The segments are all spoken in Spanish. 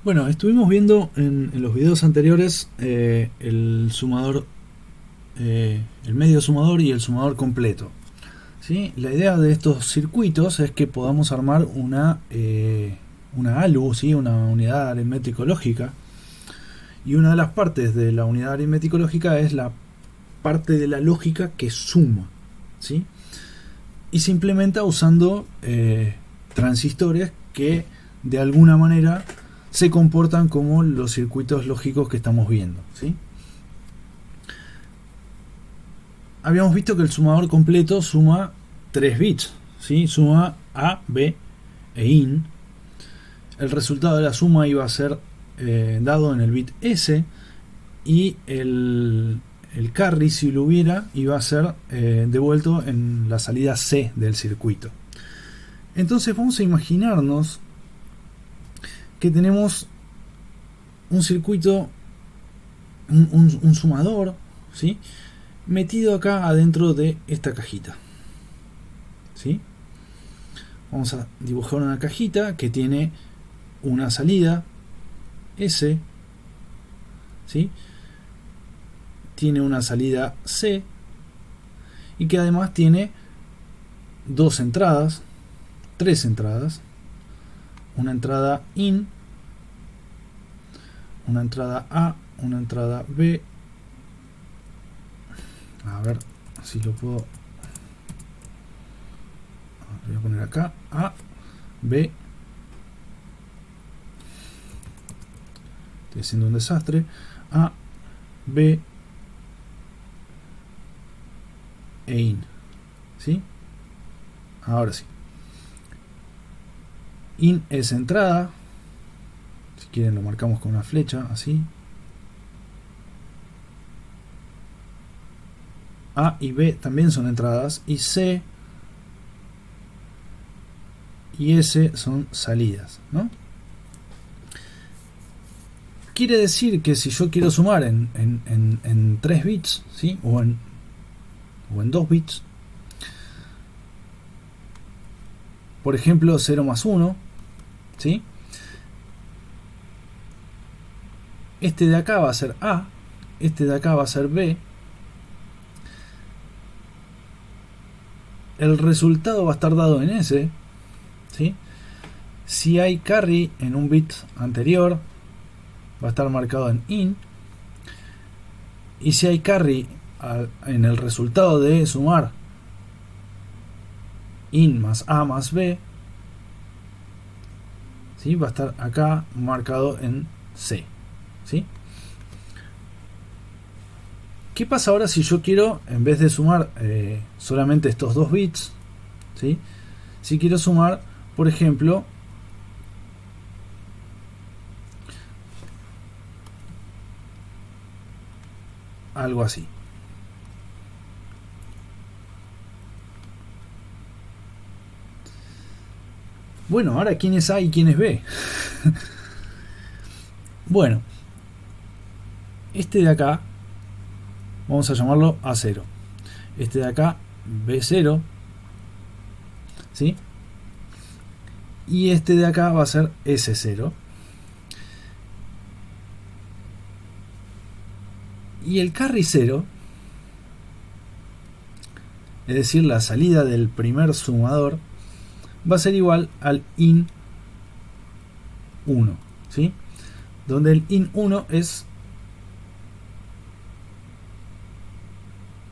Bueno, estuvimos viendo en los videos anteriores el sumador, el medio sumador y el sumador completo. ¿Sí? La idea de estos circuitos es que podamos armar una ALU, ¿sí? Una unidad aritmético-lógica. Y una de las partes de la unidad aritmético-lógica es la parte de la lógica que suma. ¿Sí? Y se implementa usando transistores que de alguna manera se comportan como los circuitos lógicos que estamos viendo, ¿sí? Habíamos visto que el sumador completo suma 3 bits, ¿sí? Suma A, B e IN. El resultado de la suma iba a ser dado en el bit S, y el carry, si lo hubiera, iba a ser devuelto en la salida C del circuito. Entonces vamos a imaginarnos que tenemos un circuito, un sumador, ¿sí? Metido acá adentro de esta cajita, ¿sí? Vamos a dibujar una cajita que tiene una salida S, ¿sí? Tiene una salida C y que además tiene dos entradas, tres entradas, una entrada IN, una entrada A, una entrada B. A ver si lo puedo. Lo voy a poner acá. A, B. Estoy haciendo un desastre. A, B e IN. ¿Sí? Ahora sí. IN es entrada. Si quieren lo marcamos con una flecha, así. A y B también son entradas, y C y S son salidas, ¿no? Quiere decir que si yo quiero sumar en 3 bits, ¿sí? o en 2 bits, por ejemplo 0 más 1, ¿sí? Este de acá va a ser A, este de acá va a ser B, el resultado va a estar dado en S, ¿sí? Si hay carry en un bit anterior, va a estar marcado en IN, y si hay carry en el resultado de sumar IN más A más B, ¿sí? Va a estar acá marcado en C, ¿sí? ¿Qué pasa ahora si yo quiero, en vez de sumar solamente estos 2 bits, ¿sí? Si quiero sumar, por ejemplo, algo así? Bueno, ahora ¿quién es A y quién es B? Bueno, este de acá vamos a llamarlo A0, este de acá B0, ¿sí? Y este de acá va a ser S0. Y el carry 0, es decir, la salida del primer sumador, va a ser igual al IN 1, ¿sí? Donde el IN 1 es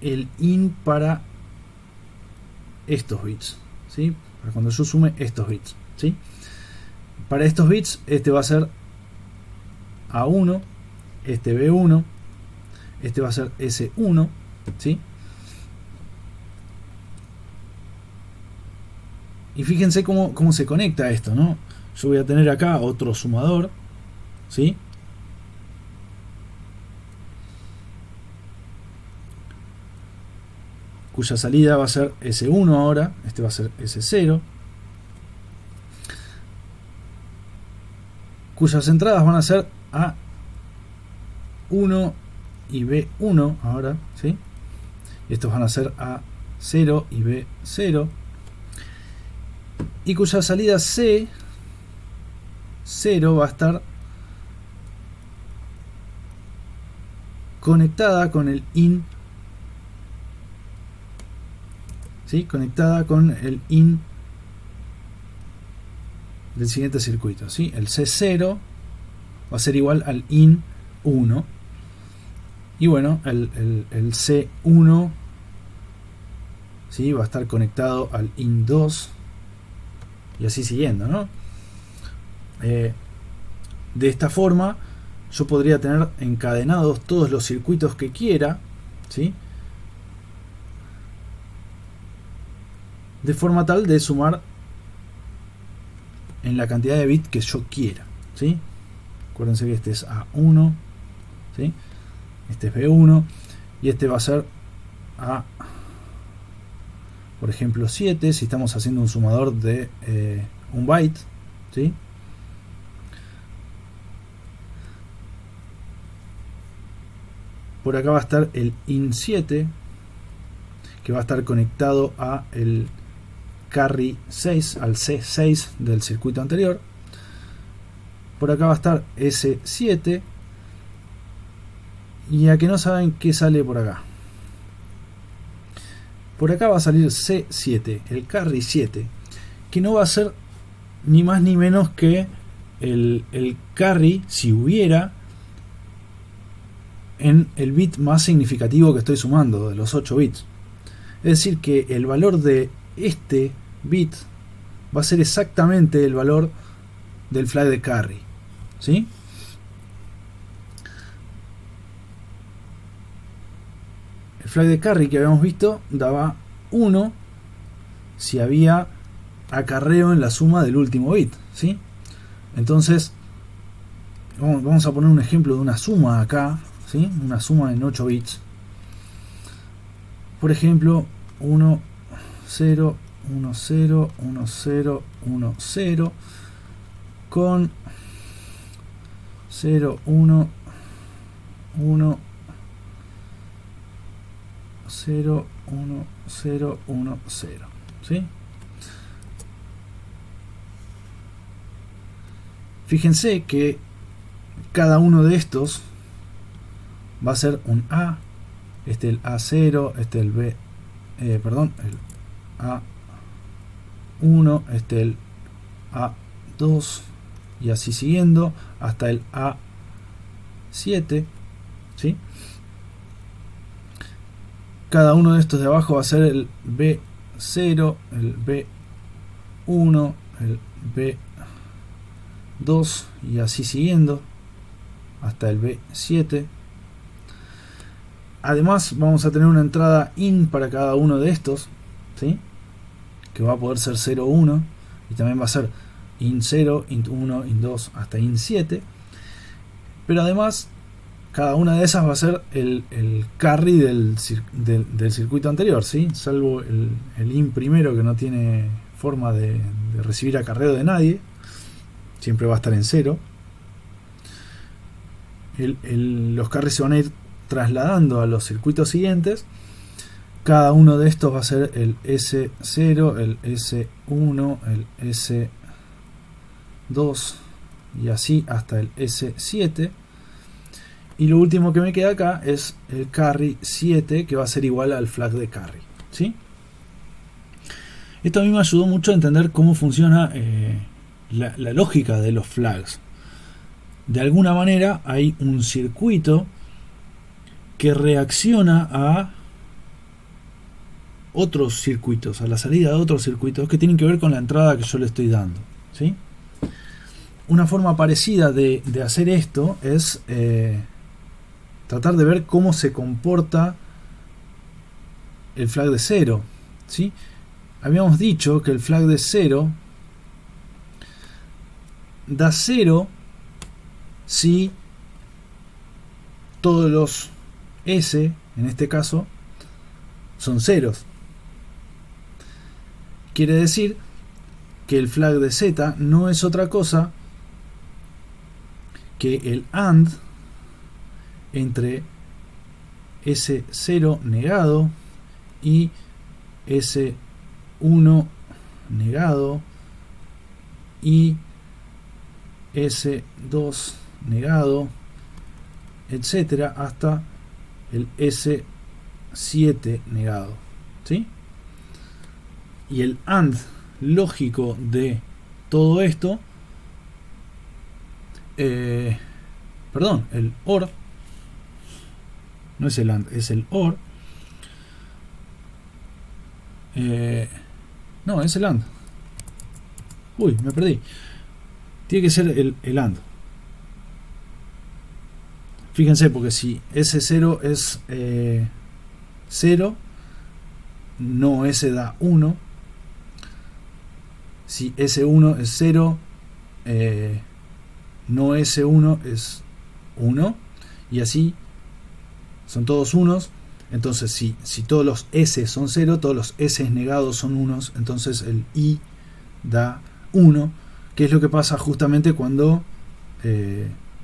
el IN para estos bits, ¿sí? Para cuando yo sume estos bits, ¿sí? Para estos bits, este va a ser A1, este B1, este va a ser S1, ¿sí? Y fíjense cómo se conecta esto, ¿no? Yo voy a tener acá otro sumador, ¿sí? Cuya salida va a ser S1 ahora, este va a ser S0, cuyas entradas van a ser A1 y B1 ahora, ¿sí? Estos van a ser A0 y B0, y cuya salida C0 va a estar conectada con el IN, ¿sí? Conectada con el IN del siguiente circuito, ¿sí? El C0 va a ser igual al IN 1 y bueno, el C1, ¿sí? Va a estar conectado al IN 2 y así siguiendo, ¿no? De esta forma yo podría tener encadenados todos los circuitos que quiera, ¿sí? De forma tal de sumar en la cantidad de bits que yo quiera, ¿sí? Acuérdense que este es A1, ¿sí? Este es B1 y este va a ser A, por ejemplo, 7 si estamos haciendo un sumador de 1 byte, ¿sí? Por acá va a estar el IN7, que va a estar conectado a el carry 6, al C6 del circuito anterior. Por acá va a estar S7. Y a que no saben qué sale por acá. Por acá va a salir C7, el carry 7, que no va a ser ni más ni menos que el carry, si hubiera, en el bit más significativo que estoy sumando, de los 8 bits. Es decir, que el valor de este bit va a ser exactamente el valor del flag de carry, ¿sí? El flag de carry que habíamos visto daba 1 si había acarreo en la suma del último bit, ¿sí? Entonces vamos a poner un ejemplo de una suma acá, ¿sí? Una suma en 8 bits. Por ejemplo, 1, 0, 1, 0, 1, 0, 1, 0 con 0, 1, 1, 0, 1, 0, 1, 0, ¿sí? Fíjense que cada uno de estos va a ser un A, este el A0, este el B, perdón, el A1, este el A2 y así siguiendo hasta el A7, ¿sí? Cada uno de estos de abajo va a ser el B0, el B1, el B2 y así siguiendo hasta el B7. Además vamos a tener una entrada IN para cada uno de estos, ¿sí? Que va a poder ser 0, 1 y también va a ser IN 0, IN 1, IN 2 hasta IN 7. Pero además cada una de esas va a ser el carry del circuito anterior, ¿sí? Salvo el IN primero, que no tiene forma de recibir acarreo de nadie, siempre va a estar en 0. Los carries se van a ir trasladando a los circuitos siguientes. Cada uno de estos va a ser el S0, el S1, el S2 y así hasta el S7. Y lo último que me queda acá es el carry 7, que va a ser igual al flag de carry, ¿sí? Esto a mí me ayudó mucho a entender cómo funciona la lógica de los flags. De alguna manera hay un circuito que reacciona a otros circuitos, a la salida de otros circuitos que tienen que ver con la entrada que yo le estoy dando, ¿sí? Una forma parecida de hacer esto es tratar de ver cómo se comporta el flag de 0, ¿sí? Habíamos dicho que el flag de 0 da 0 si todos los S, en este caso, son ceros. Quiere decir que el flag de Z no es otra cosa que el AND entre S0 negado y S1 negado y S2 negado, etcétera, hasta el S7 negado, ¿sí? Y el AND lógico de todo esto, perdón, el OR, no es el AND, es el OR, no, es el AND, uy, me perdí, tiene que ser el AND. Fíjense, porque si S0 es 0, no S da 1. Si S1 es 0, no S1 es 1. Y así son todos unos. Entonces, si todos los S son 0, todos los S negados son unos. Entonces el I da 1. Que es lo que pasa justamente cuando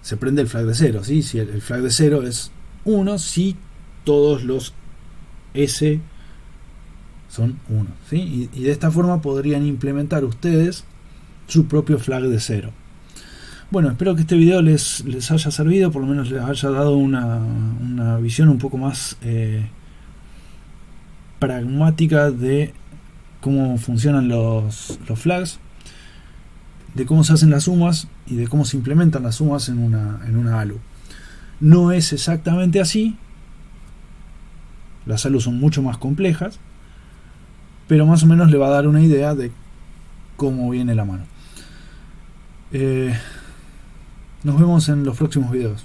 se prende el flag de 0, ¿sí? Si el flag de 0 es 1, si todos los S son 1, ¿sí? Y de esta forma podrían implementar ustedes su propio flag de 0. Bueno, espero que este video les haya servido, por lo menos les haya dado una visión un poco más pragmática de cómo funcionan los flags, de cómo se hacen las sumas y de cómo se implementan las sumas en una ALU. No es exactamente así, las ALU son mucho más complejas, pero más o menos le va a dar una idea de cómo viene la mano. Nos vemos en los próximos videos.